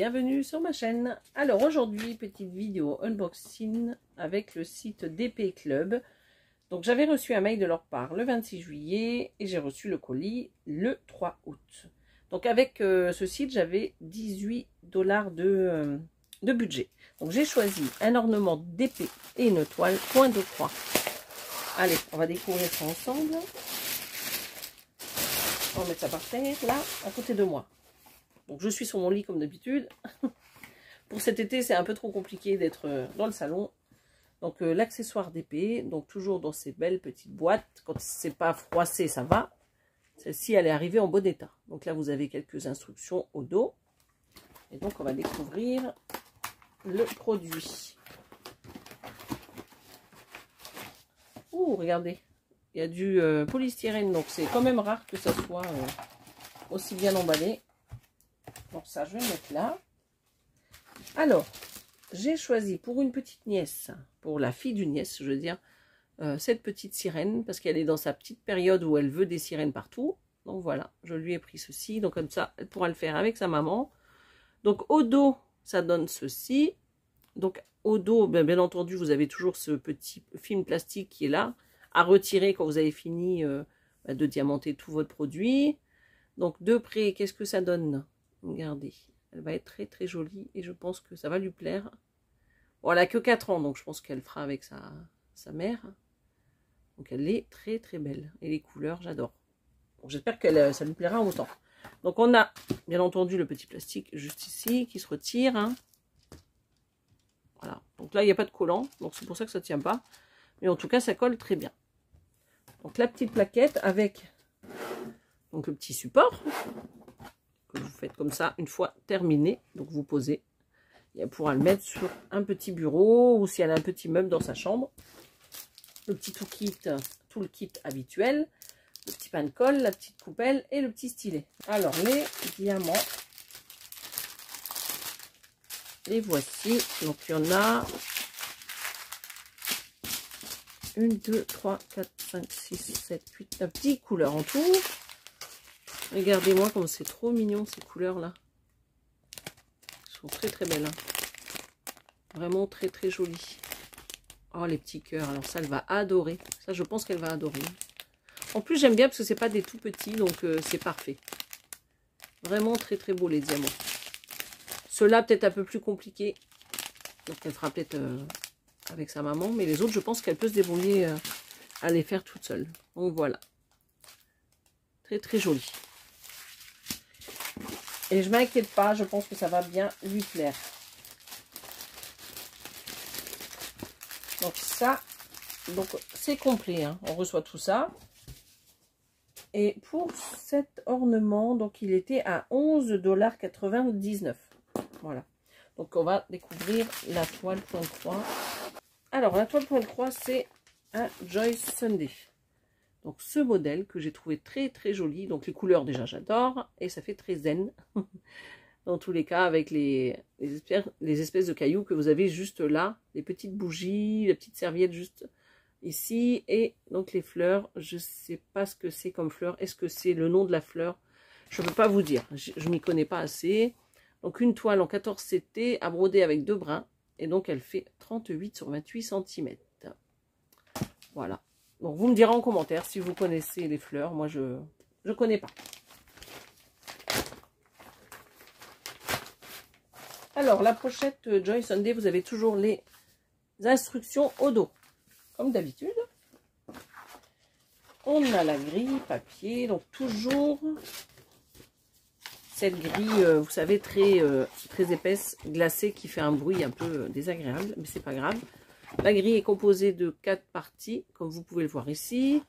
bienvenue sur ma chaîne. Alors aujourd'hui, petite vidéo unboxing avec le site DP Club. Donc j'avais reçu un mail de leur part le 26 juillet et j'ai reçu le colis le 3 août. Donc avec ce site, j'avais 18 $ de budget. Donc j'ai choisi un ornement d'épée et une toile point de croix. Allez, on va découvrir ça ensemble. On va mettre ça par terre, là, à côté de moi. Donc je suis sur mon lit comme d'habitude. Pour cet été, c'est un peu trop compliqué d'être dans le salon. Donc l'accessoire d'épée, donc toujours dans ces belles petites boîtes. Quand c'est pas froissé, ça va. Celle-ci, elle est arrivée en bon état. Donc là, vous avez quelques instructions au dos. Et donc, on va découvrir le produit. Ouh, regardez. Il y a du polystyrène, donc c'est quand même rare que ça soit aussi bien emballé. Donc ça, je vais le mettre là. Alors, j'ai choisi pour une petite nièce, pour la fille d'une nièce, je veux dire, cette petite sirène, parce qu'elle est dans sa petite période où elle veut des sirènes partout. Donc voilà, je lui ai pris ceci. Donc comme ça, elle pourra le faire avec sa maman. Donc au dos, ça donne ceci. Donc au dos, bien entendu, vous avez toujours ce petit film plastique qui est là, à retirer quand vous avez fini de diamanter tout votre produit. Donc de près, qu'est-ce que ça donne? Regardez, elle va être très très jolie et je pense que ça va lui plaire. Bon, elle a que 4 ans, donc je pense qu'elle fera avec sa mère. Donc elle est très très belle. Et les couleurs, j'adore. J'espère que ça lui plaira autant. Donc on a bien entendu le petit plastique juste ici qui se retire. Hein. Voilà. Donc là, il n'y a pas de collant, donc c'est pour ça que ça ne tient pas. Mais en tout cas, ça colle très bien. Donc la petite plaquette avec donc le petit support que vous faites comme ça une fois terminé. Donc vous posez. Et elle pourra le mettre sur un petit bureau ou si elle a un petit meuble dans sa chambre. Le petit tout le kit habituel. Le petit pain de colle, la petite poubelle et le petit stylet. Alors les diamants. Les voici. Donc il y en a 1, 2, 3, 4, 5, 6, 7, 8, 9, 10 couleurs en tout. Regardez-moi comme c'est trop mignon ces couleurs-là. Elles sont très très belles. Hein. Vraiment très très jolies. Oh les petits cœurs, alors ça elle va adorer. Ça je pense qu'elle va adorer. En plus j'aime bien parce que c'est pas des tout petits, donc c'est parfait. Vraiment très très beau les diamants. Ceux-là peut-être un peu plus compliqué. Donc elle fera peut-être avec sa maman. Mais les autres je pense qu'elle peut se débrouiller à les faire toute seule. Donc voilà. Très très joli. Et je m'inquiète pas, je pense que ça va bien lui plaire. Donc ça, donc c'est complet. Hein. On reçoit tout ça. Et pour cet ornement, donc il était à 11,99 $. Voilà. Donc on va découvrir la toile point de croix. Alors la toile point de croix, c'est un Joyce Sunday. Donc ce modèle que j'ai trouvé très très joli. Donc les couleurs déjà j'adore. Et ça fait très zen. Dans tous les cas avec les espèces de cailloux que vous avez juste là. Les petites bougies, la petite serviette juste ici. Et donc les fleurs, je ne sais pas ce que c'est comme fleur. Est-ce que c'est le nom de la fleur? Je ne peux pas vous dire. Je m'y connais pas assez. Donc une toile en 14 CT à broder avec 2 brins. Et donc elle fait 38 sur 28 cm. Voilà. Donc vous me direz en commentaire si vous connaissez les fleurs. Moi je ne connais pas. Alors la pochette Joyce Sunday, vous avez toujours les instructions au dos. Comme d'habitude. On a la grille papier. Donc toujours cette grille, vous savez, très épaisse, glacée, qui fait un bruit un peu désagréable. Mais c'est pas grave. La grille est composée de 4 parties, comme vous pouvez le voir ici.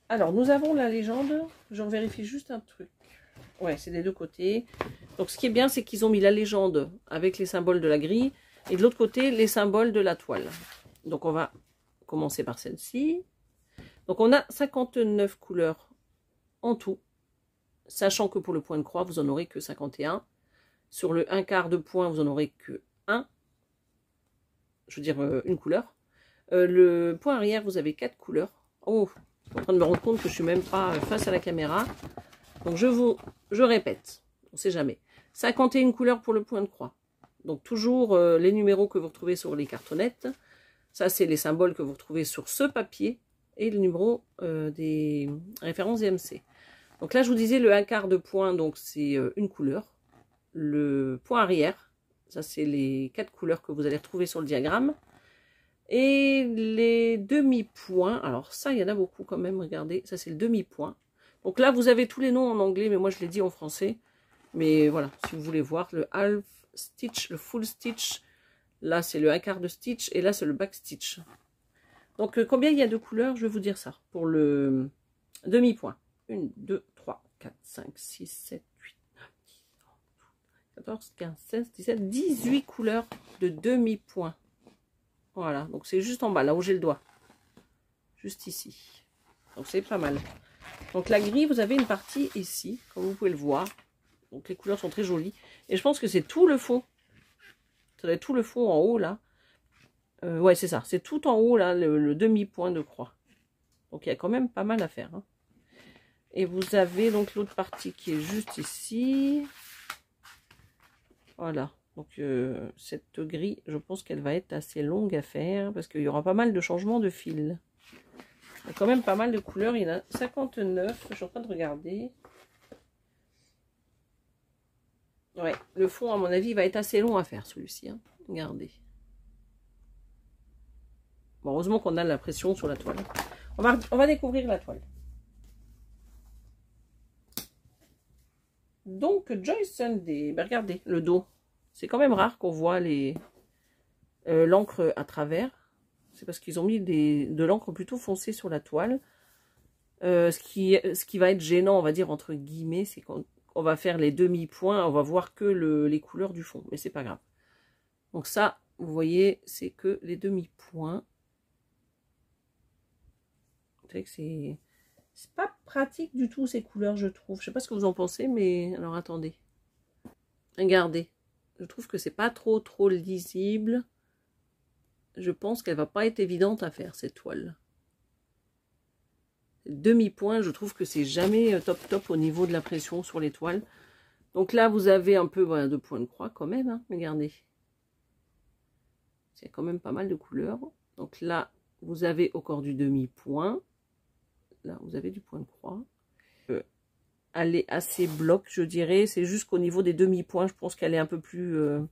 Alors, nous avons la légende. Je vérifie juste un truc. Ouais, c'est des deux côtés. Donc, ce qui est bien, c'est qu'ils ont mis la légende avec les symboles de la grille. Et de l'autre côté, les symboles de la toile. Donc, on va commencer par celle-ci. Donc, on a 59 couleurs en tout. Sachant que pour le point de croix, vous n'en aurez que 51. Sur le 1/4 de point, vous n'en aurez que 1. Je veux dire une couleur. Le point arrière, vous avez 4 couleurs. Oh, je suis en train de me rendre compte que je suis même pas face à la caméra. Donc je répète. On ne sait jamais. 51 couleurs pour le point de croix. Donc toujours les numéros que vous retrouvez sur les cartonnettes. Ça, c'est les symboles que vous retrouvez sur ce papier. Et le numéro des références DMC. Donc là, je vous disais, le 1/4 de point, donc c'est une couleur. Le point arrière, ça c'est les 4 couleurs que vous allez retrouver sur le diagramme. Et les demi-points, alors ça, il y en a beaucoup quand même, regardez, ça c'est le demi-point. Donc là, vous avez tous les noms en anglais, mais moi je l'ai dit en français. Mais voilà, si vous voulez voir, le half stitch, le full stitch, là c'est le 1/4 de stitch, et là c'est le back stitch. Donc combien il y a de couleurs, je vais vous dire ça, pour le demi-point. 1, 2, 3, 4, 5, 6, 7, 8, 9, 10, 11, 12, 14, 15, 16, 17, 18 couleurs de demi-point. Voilà, donc c'est juste en bas, là où j'ai le doigt. Juste ici. Donc c'est pas mal. Donc la grille, vous avez une partie ici, comme vous pouvez le voir. Donc les couleurs sont très jolies. Et je pense que c'est tout le fond. Ça doit être tout le fond en haut, là. Ouais, c'est ça. C'est tout en haut, là, le demi-point de croix. Donc il y a quand même pas mal à faire. Hein. Et vous avez donc l'autre partie qui est juste ici. Voilà. Donc cette grille, je pense qu'elle va être assez longue à faire. Parce qu'il y aura pas mal de changements de fil. Il y a quand même pas mal de couleurs. Il y en a 59. Je suis en train de regarder. Ouais, le fond, à mon avis, va être assez long à faire, celui-ci. Hein. Regardez. Bon, heureusement qu'on a la pression sur la toile. On va découvrir la toile. Donc, Joyce Sunday. Ben, regardez, le dos. C'est quand même rare qu'on voit l'encre à travers. C'est parce qu'ils ont mis de l'encre plutôt foncée sur la toile. Ce qui va être gênant, on va dire, entre guillemets, c'est qu'on va faire les demi-points, on va voir que les couleurs du fond, mais c'est pas grave. Donc ça, vous voyez, c'est que les demi-points. C'est pas pratique du tout ces couleurs, je trouve. Je sais pas ce que vous en pensez, mais alors attendez. Regardez, je trouve que c'est pas trop lisible. Je pense qu'elle va pas être évidente à faire cette toile. Demi-point, je trouve que c'est jamais top au niveau de la pression sur les toiles. Donc là, vous avez un peu voilà, de points de croix quand même. Hein, regardez. C'est quand même pas mal de couleurs. Donc là, vous avez au corps du demi-point. Là, vous avez du point de croix. Elle est assez bloc, je dirais. C'est juste qu'au niveau des demi-points, je pense qu'elle est un peu plus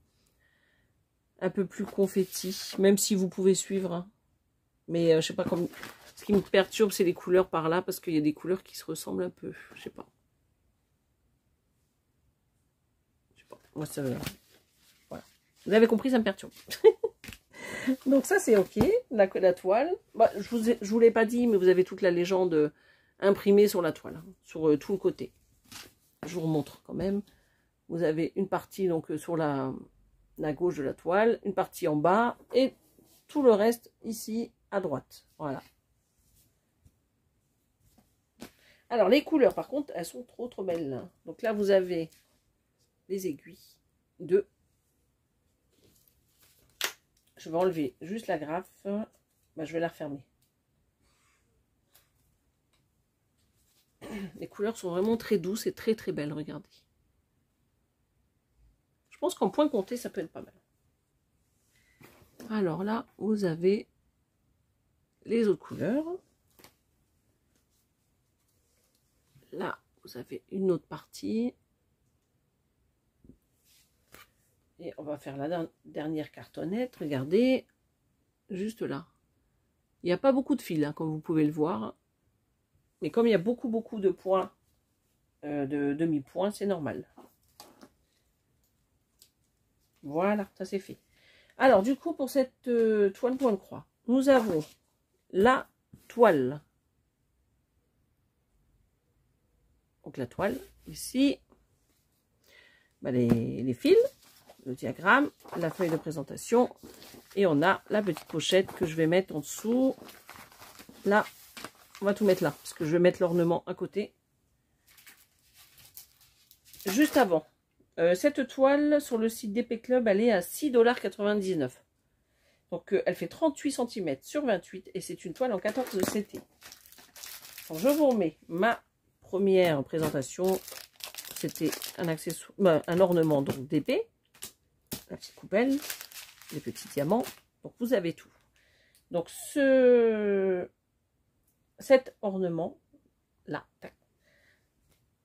confetti. Même si vous pouvez suivre. Hein. Mais je sais pas comme... Ce qui me perturbe, c'est les couleurs par là, parce qu'il y a des couleurs qui se ressemblent un peu. Je sais pas. Je sais pas. Moi, ça... Voilà. Vous avez compris, ça me perturbe. Donc ça, c'est ok. La toile. Bah, je vous l'ai pas dit, mais vous avez toute la légende imprimée sur la toile. Hein, sur tout le côté. Je vous remontre quand même. Vous avez une partie donc sur la gauche de la toile, une partie en bas, et tout le reste ici à droite. Voilà. Alors, les couleurs, par contre, elles sont trop belles. Donc là, vous avez les aiguilles de... Je vais enlever juste la graffe. Ben, je vais la refermer. Les couleurs sont vraiment très douces et très belles, regardez. Je pense qu'en point compté, ça peut être pas mal. Alors là, vous avez les autres couleurs. Là, vous avez une autre partie. Et on va faire la dernière cartonnette. Regardez, juste là. Il n'y a pas beaucoup de fils, hein, comme vous pouvez le voir. Mais comme il y a beaucoup de points, de demi-points, c'est normal. Voilà, ça c'est fait. Alors, du coup, pour cette toile point de croix, nous avons la toile. Donc la toile, ici, bah, les fils, le diagramme, la feuille de présentation, et on a la petite pochette que je vais mettre en dessous. Là, on va tout mettre là, parce que je vais mettre l'ornement à côté. Juste avant, cette toile sur le site d'Épée Club, elle est à 6,99 $. Donc elle fait 38 cm sur 28 et c'est une toile en 14 CT. Donc, je vous remets ma première présentation, c'était un accessoire, un ornement donc d'épée, la petite coupelle, les petits diamants. Donc vous avez tout. Donc cet ornement là, tac.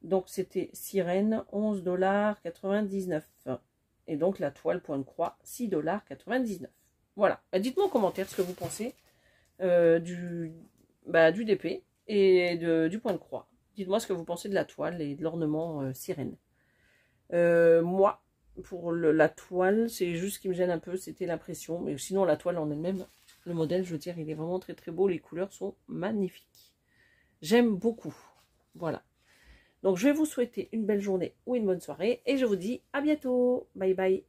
Donc c'était sirène 11,99 $. Et donc la toile point de croix 6,99 $. Voilà. Dites-moi en commentaire ce que vous pensez du DP et du point de croix. Dites-moi ce que vous pensez de la toile et de l'ornement sirène. Moi, pour la toile, c'est juste ce qui me gêne un peu, c'était l'impression. Mais sinon, la toile en elle-même, le modèle, je veux dire, il est vraiment très très beau. Les couleurs sont magnifiques. J'aime beaucoup. Voilà. Donc, je vais vous souhaiter une belle journée ou une bonne soirée. Et je vous dis à bientôt. Bye bye.